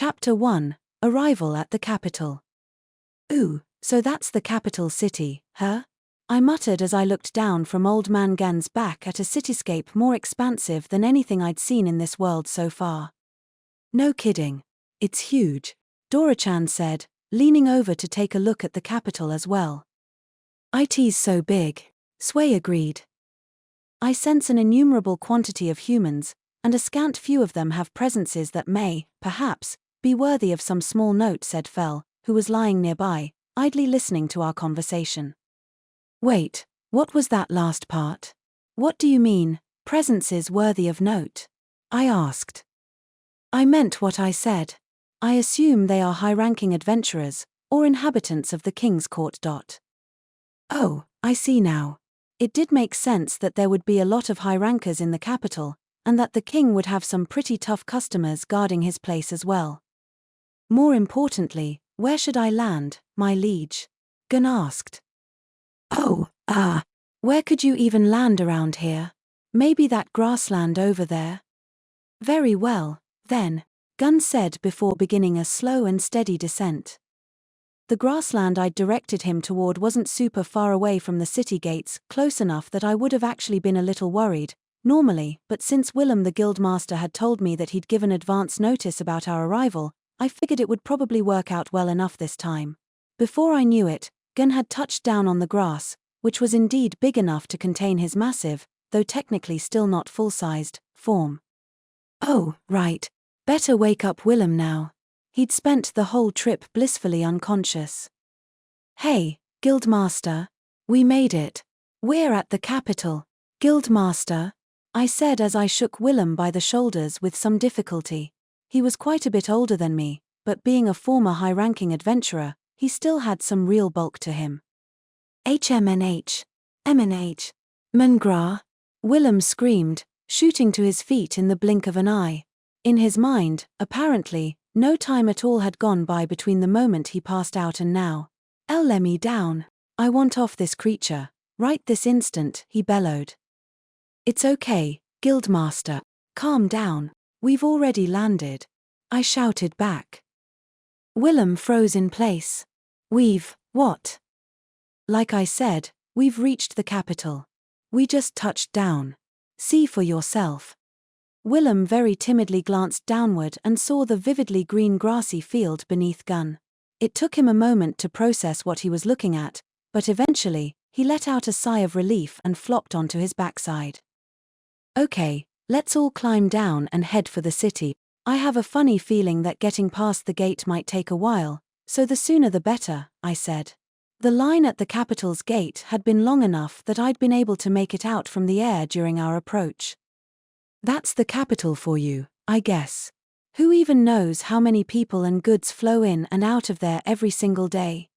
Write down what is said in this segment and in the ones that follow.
Chapter 1, Arrival at the Capital. Ooh, so that's the capital city, huh? I muttered as I looked down from Old Man Gan's back at a cityscape more expansive than anything I'd seen in this world so far. No kidding. It's huge, Dora-chan said, leaning over to take a look at the capital as well. It's so big, Sway agreed. I sense an innumerable quantity of humans, and a scant few of them have presences that may, perhaps, be worthy of some small note, said Fel, who was lying nearby, idly listening to our conversation. Wait, what was that last part? What do you mean, presences worthy of note? I asked. I meant what I said. I assume they are high-ranking adventurers, or inhabitants of the King's Court. Oh, I see now. It did make sense that there would be a lot of high-rankers in the capital, and that the king would have some pretty tough customers guarding his place as well. More importantly, where should I land, my liege? Gan asked. Where could you even land around here? Maybe that grassland over there? Very well, then, Gun said before beginning a slow and steady descent. The grassland I'd directed him toward wasn't super far away from the city gates, close enough that I would have actually been a little worried, normally, but since Willem the guildmaster had told me that he'd given advance notice about our arrival, I figured it would probably work out well enough this time. Before I knew it, Gun had touched down on the grass, which was indeed big enough to contain his massive, though technically still not full-sized, form. Oh, right. Better wake up Willem now. He'd spent the whole trip blissfully unconscious. Hey, Guildmaster. We made it. We're at the capital. Guildmaster, I said as I shook Willem by the shoulders with some difficulty. He was quite a bit older than me, but being a former high-ranking adventurer, he still had some real bulk to him. HMNH. MNH. Mengra. Willem screamed, shooting to his feet in the blink of an eye. In his mind, apparently, no time at all had gone by between the moment he passed out and now. Let me down. I want off this creature. Right this instant, he bellowed. It's okay, Guildmaster. Calm down. We've already landed. I shouted back. Willem froze in place. What? Like I said, we've reached the capital. We just touched down. See for yourself. Willem very timidly glanced downward and saw the vividly green grassy field beneath Gun. It took him a moment to process what he was looking at, but eventually, he let out a sigh of relief and flopped onto his backside. Okay, let's all climb down and head for the city. I have a funny feeling that getting past the gate might take a while, so the sooner the better, I said. The line at the capital's gate had been long enough that I'd been able to make it out from the air during our approach. That's the capital for you, I guess. Who even knows how many people and goods flow in and out of there every single day?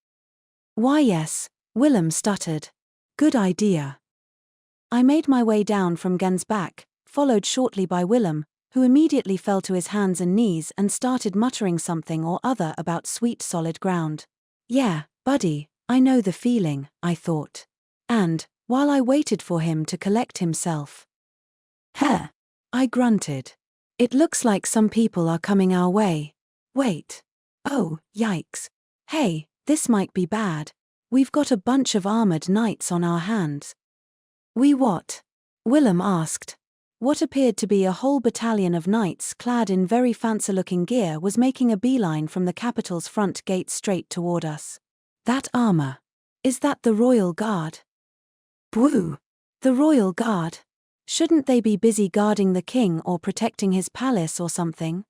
Why yes, Willem stuttered. Good idea. I made my way down from Gan's back, followed shortly by Willem, who immediately fell to his hands and knees and started muttering something or other about sweet solid ground. Yeah, buddy, I know the feeling, I thought. And, while I waited for him to collect himself. Heh! I grunted. It looks like some people are coming our way. Wait. Oh, yikes. Hey, this might be bad. We've got a bunch of armored knights on our hands. We what? Willem asked. What appeared to be a whole battalion of knights clad in very fancy-looking gear was making a beeline from the capital's front gate straight toward us. That armor. Is that the Royal Guard? Bwoo! The Royal Guard. Shouldn't they be busy guarding the king or protecting his palace or something?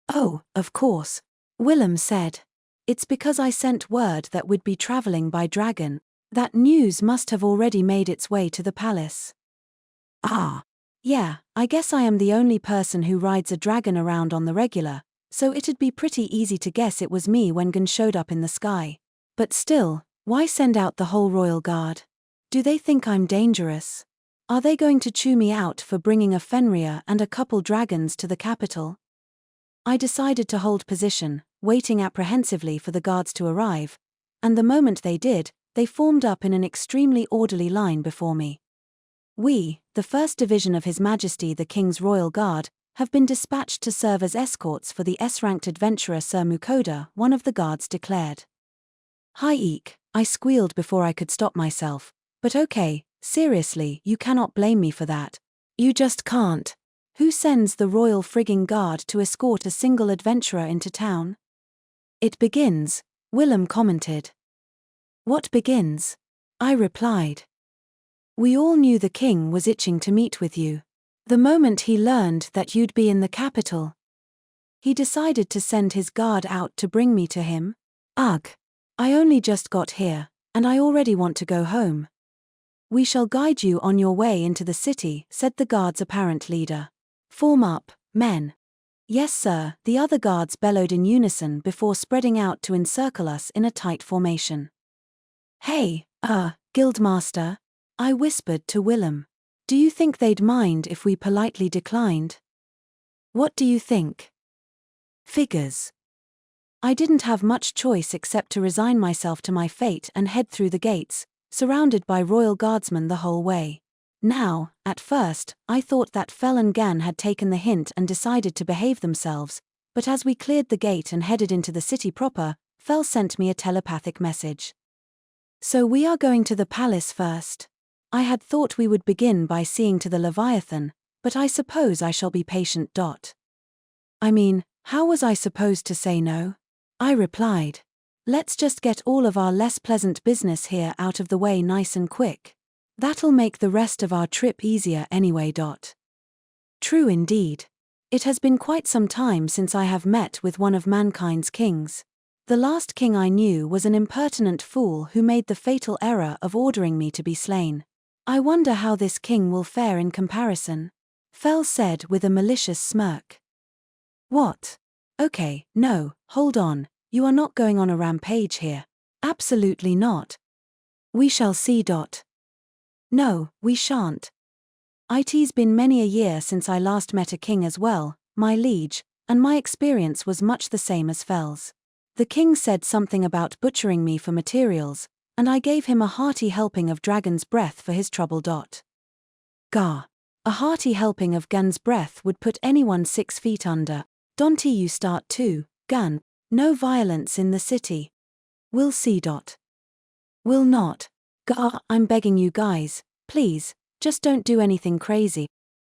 Oh, of course, Willem said. It's because I sent word that we'd be traveling by dragon. That news must have already made its way to the palace. Ah. Yeah, I guess I am the only person who rides a dragon around on the regular, so it'd be pretty easy to guess it was me when Gun showed up in the sky. But still, why send out the whole Royal Guard? Do they think I'm dangerous? Are they going to chew me out for bringing a Fenrir and a couple dragons to the capital? I decided to hold position, waiting apprehensively for the guards to arrive, and the moment they did, they formed up in an extremely orderly line before me. We, the 1st Division of His Majesty the King's Royal Guard, have been dispatched to serve as escorts for the S-ranked adventurer Sir Mukouda, one of the guards declared. Hi eek, I squealed before I could stop myself. But okay, seriously, you cannot blame me for that. You just can't. Who sends the Royal Frigging Guard to escort a single adventurer into town? It begins, Willem commented. What begins? I replied. We all knew the king was itching to meet with you. The moment he learned that you'd be in the capital, he decided to send his guard out to bring me to him. Ugh. I only just got here, and I already want to go home. We shall guide you on your way into the city, said the guard's apparent leader. Form up, men. Yes, sir, the other guards bellowed in unison before spreading out to encircle us in a tight formation. Hey, Guildmaster, I whispered to Willem. Do you think they'd mind if we politely declined? What do you think? Figures. I didn't have much choice except to resign myself to my fate and head through the gates, surrounded by royal guardsmen the whole way. Now, at first, I thought that Fel and Gan had taken the hint and decided to behave themselves, but as we cleared the gate and headed into the city proper, Fel sent me a telepathic message. So we are going to the palace first. I had thought we would begin by seeing to the Leviathan, but I suppose I shall be patient. I mean, how was I supposed to say no? I replied. Let's just get all of our less pleasant business here out of the way nice and quick. That'll make the rest of our trip easier anyway. True indeed. It has been quite some time since I have met with one of mankind's kings. The last king I knew was an impertinent fool who made the fatal error of ordering me to be slain. I wonder how this king will fare in comparison. Fel said with a malicious smirk. What? Okay, no, hold on, you are not going on a rampage here. Absolutely not. We shall see. No, we shan't. It's been many a year since I last met a king as well, my liege, and my experience was much the same as Fel's. The king said something about butchering me for materials, and I gave him a hearty helping of dragon's breath for his trouble. Gah. A hearty helping of Gun's breath would put anyone 6 feet under. Don't you start too, Gun. No violence in the city. We'll see. Will not. Gah, I'm begging you guys, please, just don't do anything crazy.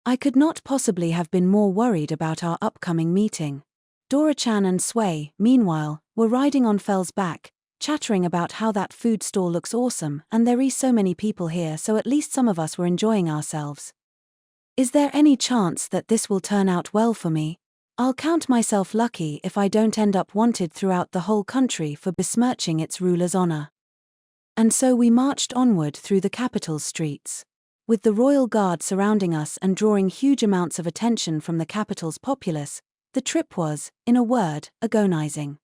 I could not possibly have been more worried about our upcoming meeting. Dora-chan and Sway, meanwhile, were riding on Fel's back, chattering about how that food stall looks awesome and there is so many people here, so at least some of us were enjoying ourselves. Is there any chance that this will turn out well for me? I'll count myself lucky if I don't end up wanted throughout the whole country for besmirching its ruler's honor. And so we marched onward through the capital's streets. With the royal guard surrounding us and drawing huge amounts of attention from the capital's populace, the trip was, in a word, agonizing.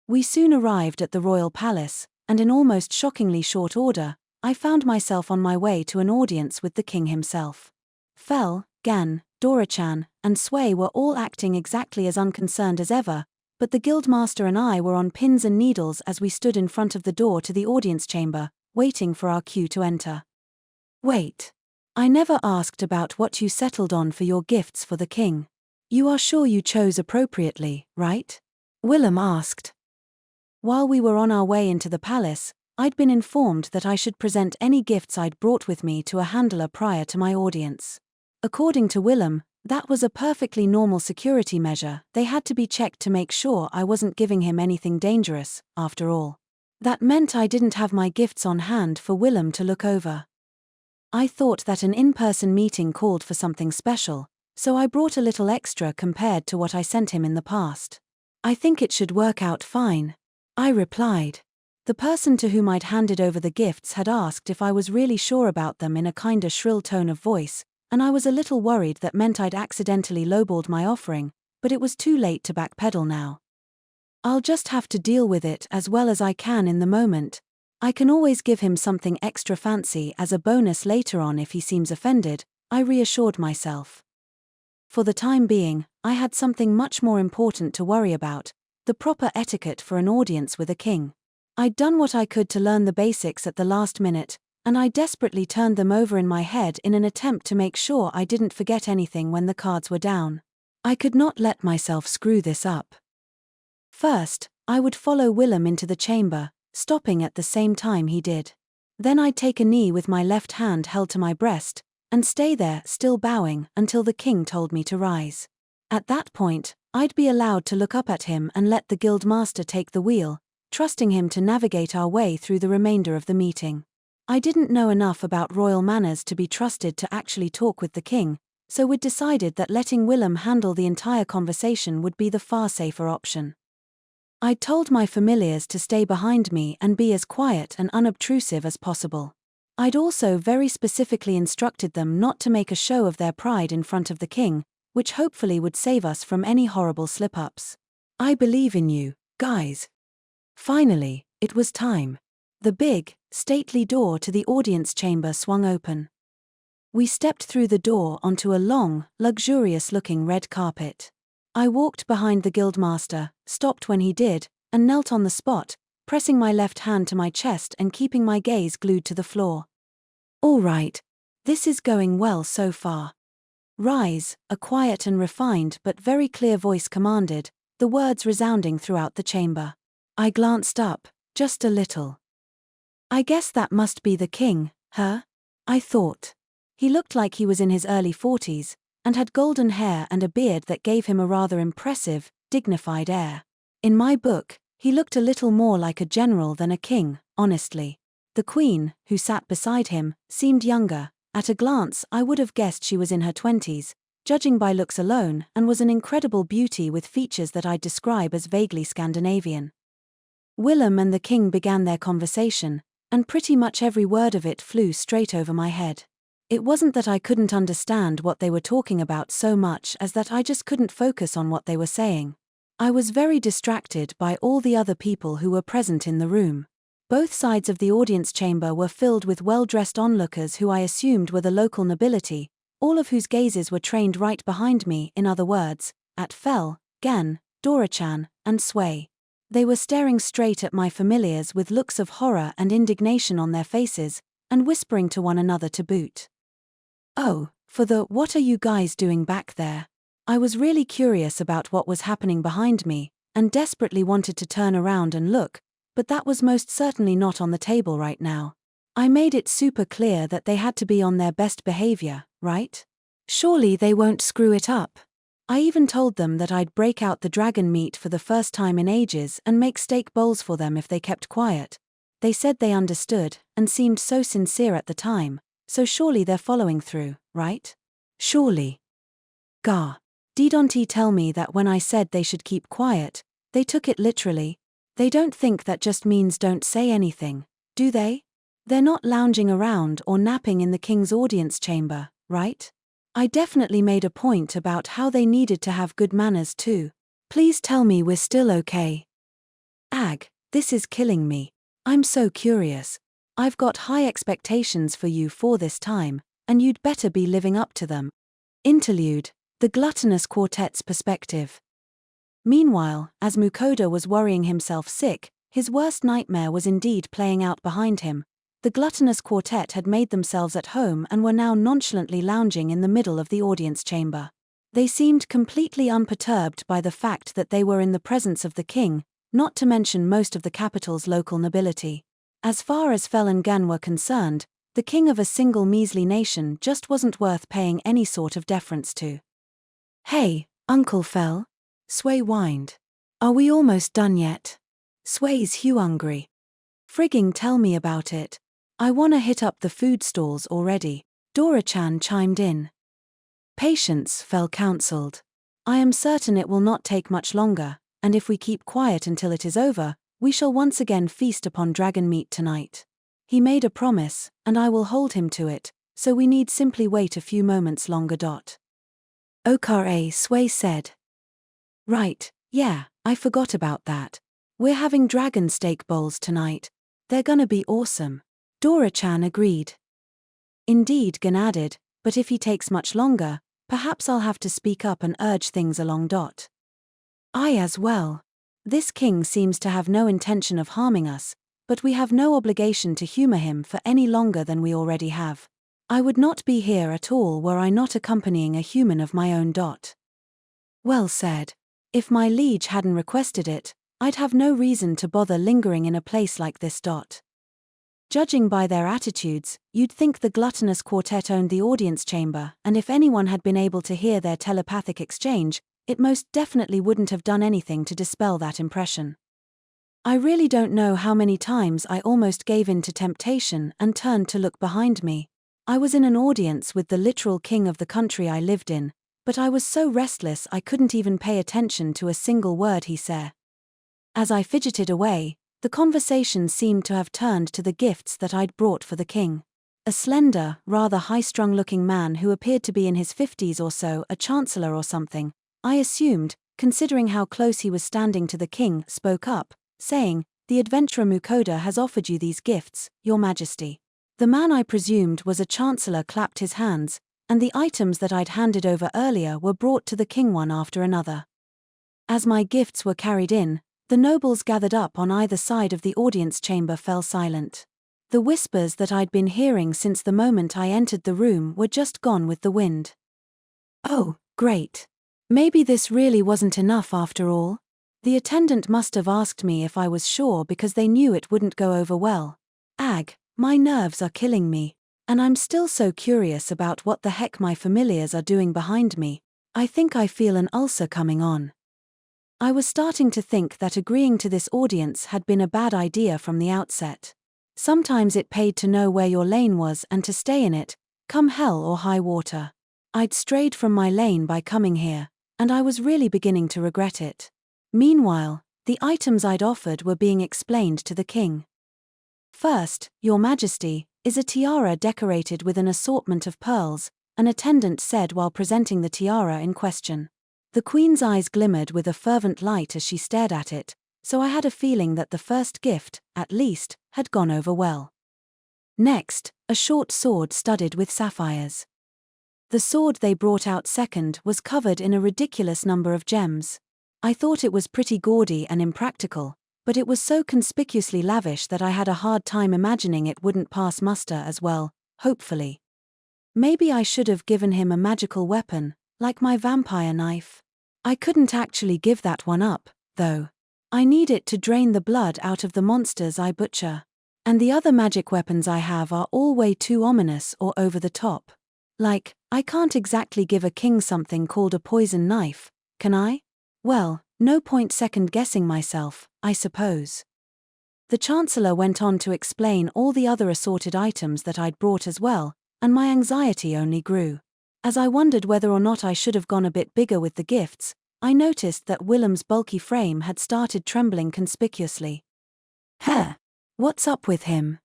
We soon arrived at the royal palace, and in almost shockingly short order, I found myself on my way to an audience with the king himself. Fel, Gan, Dora-chan, and Sway were all acting exactly as unconcerned as ever, but the guildmaster and I were on pins and needles as we stood in front of the door to the audience chamber, waiting for our cue to enter. Wait. I never asked about what you settled on for your gifts for the king. You are sure you chose appropriately, right? Willem asked. While we were on our way into the palace, I'd been informed that I should present any gifts I'd brought with me to a handler prior to my audience. According to Willem, that was a perfectly normal security measure. They had to be checked to make sure I wasn't giving him anything dangerous, after all. That meant I didn't have my gifts on hand for Willem to look over. I thought that an in-person meeting called for something special, so I brought a little extra compared to what I sent him in the past. I think it should work out fine, I replied. The person to whom I'd handed over the gifts had asked if I was really sure about them in a kinda shrill tone of voice, and I was a little worried that meant I'd accidentally lowballed my offering, but it was too late to backpedal now. I'll just have to deal with it as well as I can in the moment. I can always give him something extra fancy as a bonus later on if he seems offended, I reassured myself. For the time being, I had something much more important to worry about, the proper etiquette for an audience with a king. I'd done what I could to learn the basics at the last minute, and I desperately turned them over in my head in an attempt to make sure I didn't forget anything when the cards were down. I could not let myself screw this up. First, I would follow Willem into the chamber, stopping at the same time he did. Then I'd take a knee with my left hand held to my breast, and stay there, still bowing, until the king told me to rise. At that point, I'd be allowed to look up at him and let the guildmaster take the wheel, trusting him to navigate our way through the remainder of the meeting. I didn't know enough about royal manners to be trusted to actually talk with the king, so we'd decided that letting Willem handle the entire conversation would be the far safer option. I'd told my familiars to stay behind me and be as quiet and unobtrusive as possible. I'd also very specifically instructed them not to make a show of their pride in front of the king, which hopefully would save us from any horrible slip-ups. I believe in you, guys. Finally, it was time. The big, stately door to the audience chamber swung open. We stepped through the door onto a long, luxurious-looking red carpet. I walked behind the guildmaster, stopped when he did, and knelt on the spot, pressing my left hand to my chest and keeping my gaze glued to the floor. All right. This is going well so far. Rise, a quiet and refined but very clear voice commanded, the words resounding throughout the chamber. I glanced up, just a little. I guess that must be the king, huh? I thought. He looked like he was in his early 40s, and had golden hair and a beard that gave him a rather impressive, dignified air. In my book, he looked a little more like a general than a king, honestly. The queen, who sat beside him, seemed younger. At a glance I would have guessed she was in her 20s, judging by looks alone, and was an incredible beauty with features that I'd describe as vaguely Scandinavian. Willem and the king began their conversation, and pretty much every word of it flew straight over my head. It wasn't that I couldn't understand what they were talking about so much as that I just couldn't focus on what they were saying. I was very distracted by all the other people who were present in the room. Both sides of the audience chamber were filled with well-dressed onlookers who I assumed were the local nobility, all of whose gazes were trained right behind me, in other words, at Fel, Gan, Dora-chan, and Sway. They were staring straight at my familiars with looks of horror and indignation on their faces, and whispering to one another to boot. Oh, what are you guys doing back there? I was really curious about what was happening behind me, and desperately wanted to turn around and look, but that was most certainly not on the table right now. I made it super clear that they had to be on their best behavior, right? Surely they won't screw it up. I even told them that I'd break out the dragon meat for the first time in ages and make steak bowls for them if they kept quiet. They said they understood, and seemed so sincere at the time, so surely they're following through, right? Surely. Gah. Didn't he tell me that when I said they should keep quiet, they took it literally? They don't think that just means don't say anything, do they? They're not lounging around or napping in the king's audience chamber, right? I definitely made a point about how they needed to have good manners too. Please tell me we're still okay. Ag, this is killing me. I'm so curious. I've got high expectations for you for this time, and you'd better be living up to them. Interlude, the gluttonous quartet's perspective. Meanwhile, as Mukouda was worrying himself sick, his worst nightmare was indeed playing out behind him. The gluttonous quartet had made themselves at home and were now nonchalantly lounging in the middle of the audience chamber. They seemed completely unperturbed by the fact that they were in the presence of the king, not to mention most of the capital's local nobility. As far as Fel and Gan were concerned, the king of a single measly nation just wasn't worth paying any sort of deference to. Hey, Uncle Fel? Sway whined. Are we almost done yet? Sway's hungry. Frigging tell me about it. I wanna hit up the food stalls already. Dora-chan chimed in. Patience, Fel counseled. I am certain it will not take much longer, and if we keep quiet until it is over, we shall once again feast upon dragon meat tonight. He made a promise, and I will hold him to it, so we need simply wait a few moments longer. Okay, Sway said. Right, yeah, I forgot about that. We're having dragon steak bowls tonight. They're gonna be awesome. Dora-chan agreed. Indeed, Gan added, but if he takes much longer, perhaps I'll have to speak up and urge things along. I as well. This king seems to have no intention of harming us, but we have no obligation to humor him for any longer than we already have. I would not be here at all were I not accompanying a human of my own. Well said. If my liege hadn't requested it, I'd have no reason to bother lingering in a place like this. Judging by their attitudes, you'd think the gluttonous quartet owned the audience chamber, and if anyone had been able to hear their telepathic exchange, it most definitely wouldn't have done anything to dispel that impression. I really don't know how many times I almost gave in to temptation and turned to look behind me. I was in an audience with the literal king of the country I lived in, but I was so restless I couldn't even pay attention to a single word he said. As I fidgeted away, the conversation seemed to have turned to the gifts that I'd brought for the king. A slender, rather high-strung-looking man who appeared to be in his 50s or so, a chancellor or something, I assumed, considering how close he was standing to the king, spoke up, saying, "The adventurer Mukouda has offered you these gifts, your majesty." The man I presumed was a chancellor clapped his hands, and the items that I'd handed over earlier were brought to the king one after another. As my gifts were carried in, the nobles gathered up on either side of the audience chamber fell silent. The whispers that I'd been hearing since the moment I entered the room were just gone with the wind. Oh, great. Maybe this really wasn't enough after all. The attendant must have asked me if I was sure because they knew it wouldn't go over well. Ag, my nerves are killing me, and I'm still so curious about what the heck my familiars are doing behind me. I think I feel an ulcer coming on. I was starting to think that agreeing to this audience had been a bad idea from the outset. Sometimes it paid to know where your lane was and to stay in it, come hell or high water. I'd strayed from my lane by coming here, and I was really beginning to regret it. Meanwhile, the items I'd offered were being explained to the king. First, Your Majesty, is a tiara decorated with an assortment of pearls, an attendant said while presenting the tiara in question. The queen's eyes glimmered with a fervent light as she stared at it, so I had a feeling that the first gift, at least, had gone over well. Next, a short sword studded with sapphires. The sword they brought out second was covered in a ridiculous number of gems. I thought it was pretty gaudy and impractical, but it was so conspicuously lavish that I had a hard time imagining it wouldn't pass muster as well, hopefully. Maybe I should have given him a magical weapon, like my vampire knife. I couldn't actually give that one up, though. I need it to drain the blood out of the monsters I butcher. And the other magic weapons I have are all way too ominous or over the top. Like, I can't exactly give a king something called a poison knife, can I? Well, no point second-guessing myself, I suppose. The Chancellor went on to explain all the other assorted items that I'd brought as well, and my anxiety only grew. As I wondered whether or not I should have gone a bit bigger with the gifts, I noticed that Willem's bulky frame had started trembling conspicuously. Huh? What's up with him?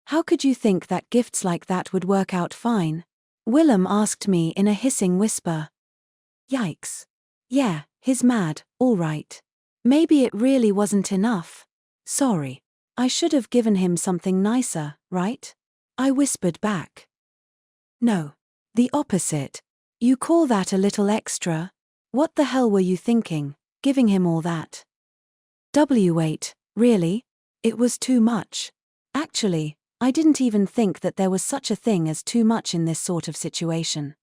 How could you think that gifts like that would work out fine? Willem asked me in a hissing whisper. Yikes. Yeah, he's mad, all right. Maybe it really wasn't enough. Sorry. I should have given him something nicer, right? I whispered back. No. The opposite. You call that a little extra? What the hell were you thinking, giving him all that? Wait, really? It was too much. Actually, I didn't even think that there was such a thing as too much in this sort of situation.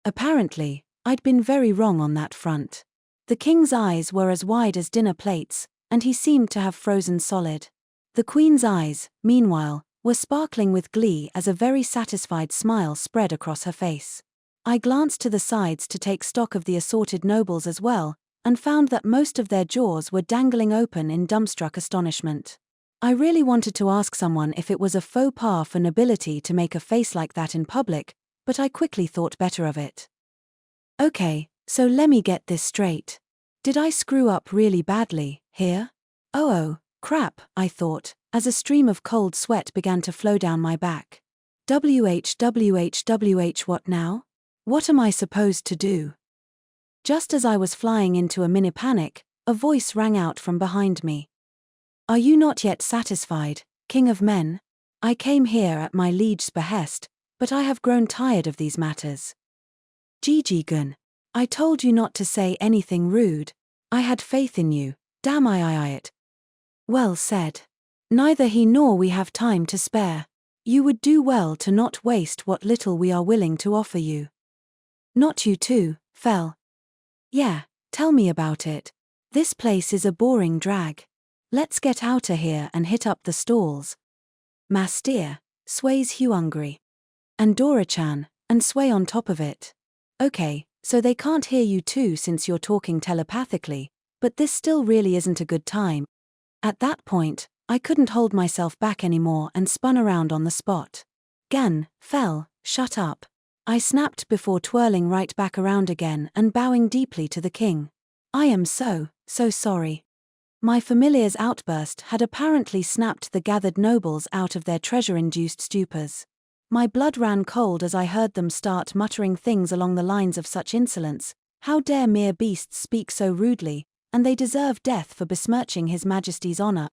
Apparently, I'd been very wrong on that front. The king's eyes were as wide as dinner plates, and he seemed to have frozen solid. The queen's eyes, meanwhile, were sparkling with glee as a very satisfied smile spread across her face. I glanced to the sides to take stock of the assorted nobles as well, and found that most of their jaws were dangling open in dumbstruck astonishment. I really wanted to ask someone if it was a faux pas for nobility to make a face like that in public, but I quickly thought better of it. Okay, so let me get this straight. Did I screw up really badly here? Oh, crap, I thought, as a stream of cold sweat began to flow down my back. What now? What am I supposed to do? Just as I was flying into a mini panic, a voice rang out from behind me. Are you not yet satisfied, King of Men? I came here at my liege's behest, but I have grown tired of these matters. Gun, I told you not to say anything rude. I had faith in you, damn it. Well said. Neither he nor we have time to spare. You would do well to not waste what little we are willing to offer you. Not you too, Fell. Yeah, tell me about it. This place is a boring drag. Let's get outta here and hit up the stalls. Mastir, sways Huangri. And Dora-chan, and sway on top of it. Okay, so they can't hear you too since you're talking telepathically, but this still really isn't a good time. At that point, I couldn't hold myself back anymore and spun around on the spot. Gan, fell, shut up. I snapped before twirling right back around again and bowing deeply to the king. I am so sorry. My familiar's outburst had apparently snapped the gathered nobles out of their treasure-induced stupors. My blood ran cold as I heard them start muttering things along the lines of such insolence. How dare mere beasts speak so rudely, and they deserve death for besmirching His Majesty's honor.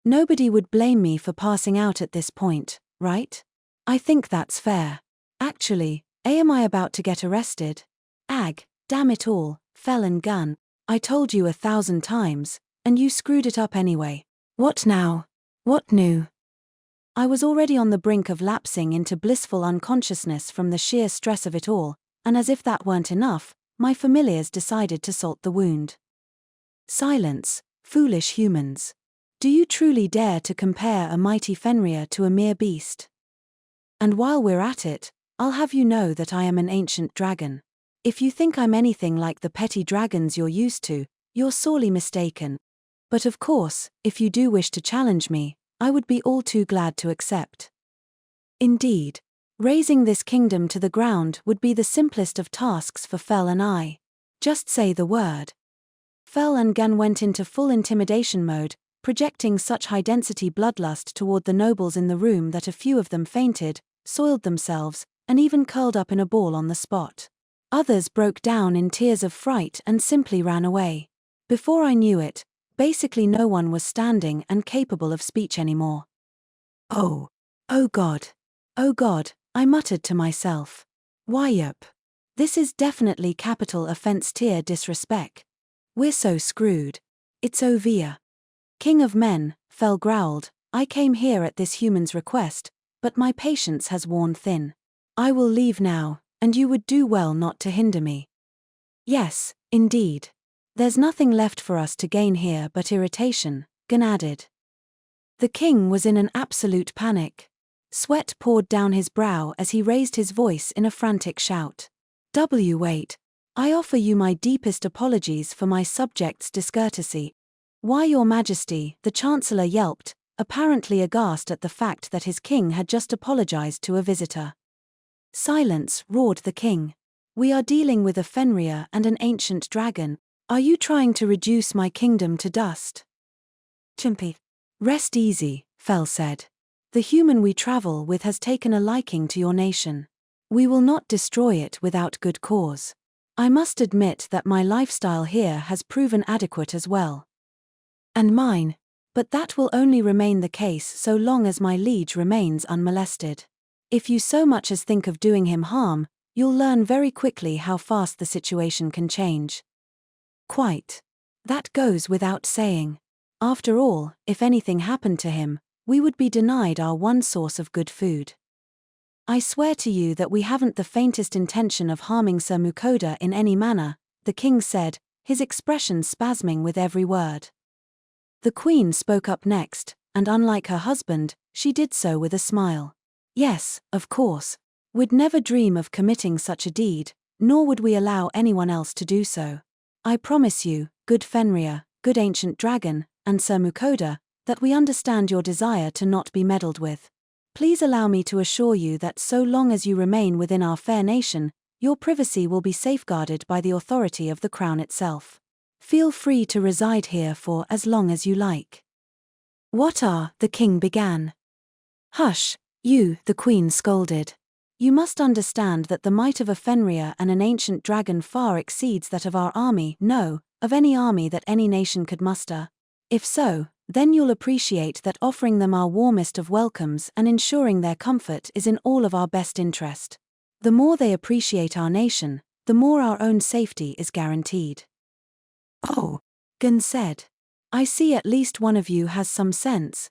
Nobody would blame me for passing out at this point, right? I think that's fair. Actually, am I about to get arrested? Ag, damn it all, fell and gun. I told you 1,000 times, and you screwed it up anyway. What now? What new? I was already on the brink of lapsing into blissful unconsciousness from the sheer stress of it all, and as if that weren't enough, my familiars decided to salt the wound. Silence, foolish humans. Do you truly dare to compare a mighty Fenrir to a mere beast? And while we're at it, I'll have you know that I am an ancient dragon. If you think I'm anything like the petty dragons you're used to, you're sorely mistaken. But of course, if you do wish to challenge me, I would be all too glad to accept. Indeed, razing this kingdom to the ground would be the simplest of tasks for Fel and I. Just say the word. Fel and Gan went into full intimidation mode, projecting such high-density bloodlust toward the nobles in the room that a few of them fainted, soiled themselves, and even curled up in a ball on the spot. Others broke down in tears of fright and simply ran away. Before I knew it, basically no one was standing and capable of speech anymore. Oh God, I muttered to myself. Why yup. This is definitely capital offense tier disrespect. We're so screwed. It's over. King of men, Fel growled, I came here at this human's request, but my patience has worn thin. I will leave now, and you would do well not to hinder me. Yes, indeed. There's nothing left for us to gain here but irritation, Gan added. The king was in an absolute panic. Sweat poured down his brow as he raised his voice in a frantic shout. Wait. I offer you my deepest apologies for my subject's discourtesy. Why, Your Majesty, the Chancellor yelped, apparently aghast at the fact that his king had just apologized to a visitor. Silence, roared the king. We are dealing with a Fenrir and an ancient dragon. Are you trying to reduce my kingdom to dust? Chimpy. Rest easy, Fel said. The human we travel with has taken a liking to your nation. We will not destroy it without good cause. I must admit that my lifestyle here has proven adequate as well. And mine, but that will only remain the case so long as my liege remains unmolested. If you so much as think of doing him harm, you'll learn very quickly how fast the situation can change. Quite. That goes without saying. After all, if anything happened to him, we would be denied our one source of good food. I swear to you that we haven't the faintest intention of harming Sir Mukouda in any manner, the king said, his expression spasming with every word. The queen spoke up next, and unlike her husband, she did so with a smile. Yes, of course. We'd never dream of committing such a deed, nor would we allow anyone else to do so. I promise you, good Fenrir, good ancient dragon, and Sir Mukouda, that we understand your desire to not be meddled with. Please allow me to assure you that so long as you remain within our fair nation, your privacy will be safeguarded by the authority of the crown itself. Feel free to reside here for as long as you like. The king began. Hush, you, the queen scolded. You must understand that the might of a Fenrir and an ancient dragon far exceeds that of our army, no, of any army that any nation could muster. If so, then you'll appreciate that offering them our warmest of welcomes and ensuring their comfort is in all of our best interest. The more they appreciate our nation, the more our own safety is guaranteed. Oh, Gan said. I see at least one of you has some sense.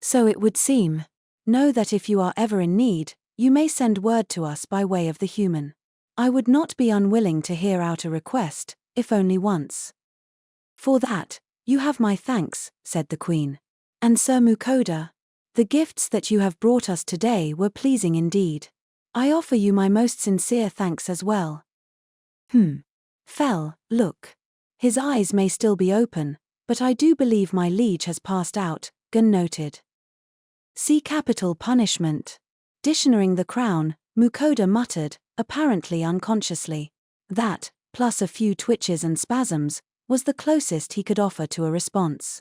So it would seem. Know that if you are ever in need, you may send word to us by way of the human. I would not be unwilling to hear out a request, if only once. For that, you have my thanks, said the queen. And Sir Mukouda, the gifts that you have brought us today were pleasing indeed. I offer you my most sincere thanks as well. Fell, look. His eyes may still be open, but I do believe my liege has passed out, Gun noted. See capital punishment. Dictionarying the crown, Mukouda muttered, apparently unconsciously. That, plus a few twitches and spasms, was the closest he could offer to a response.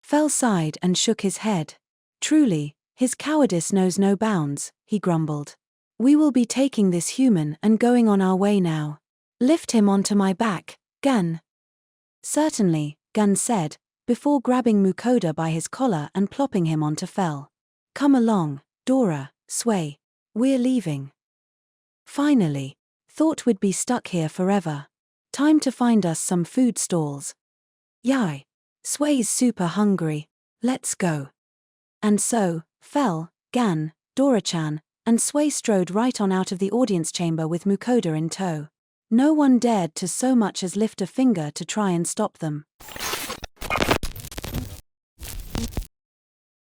Fell sighed and shook his head. Truly, his cowardice knows no bounds, he grumbled. We will be taking this human and going on our way now. Lift him onto my back, Gun. Certainly, Gun said, before grabbing Mukouda by his collar and plopping him onto Fell. Come along, Dora, Sway. We're leaving. Finally. Thought we'd be stuck here forever. Time to find us some food stalls. Yai. Sway's super hungry. Let's go. And so, Fell, Gan, Dora-chan, and Sway strode right on out of the audience chamber with Mukouda in tow. No one dared to so much as lift a finger to try and stop them.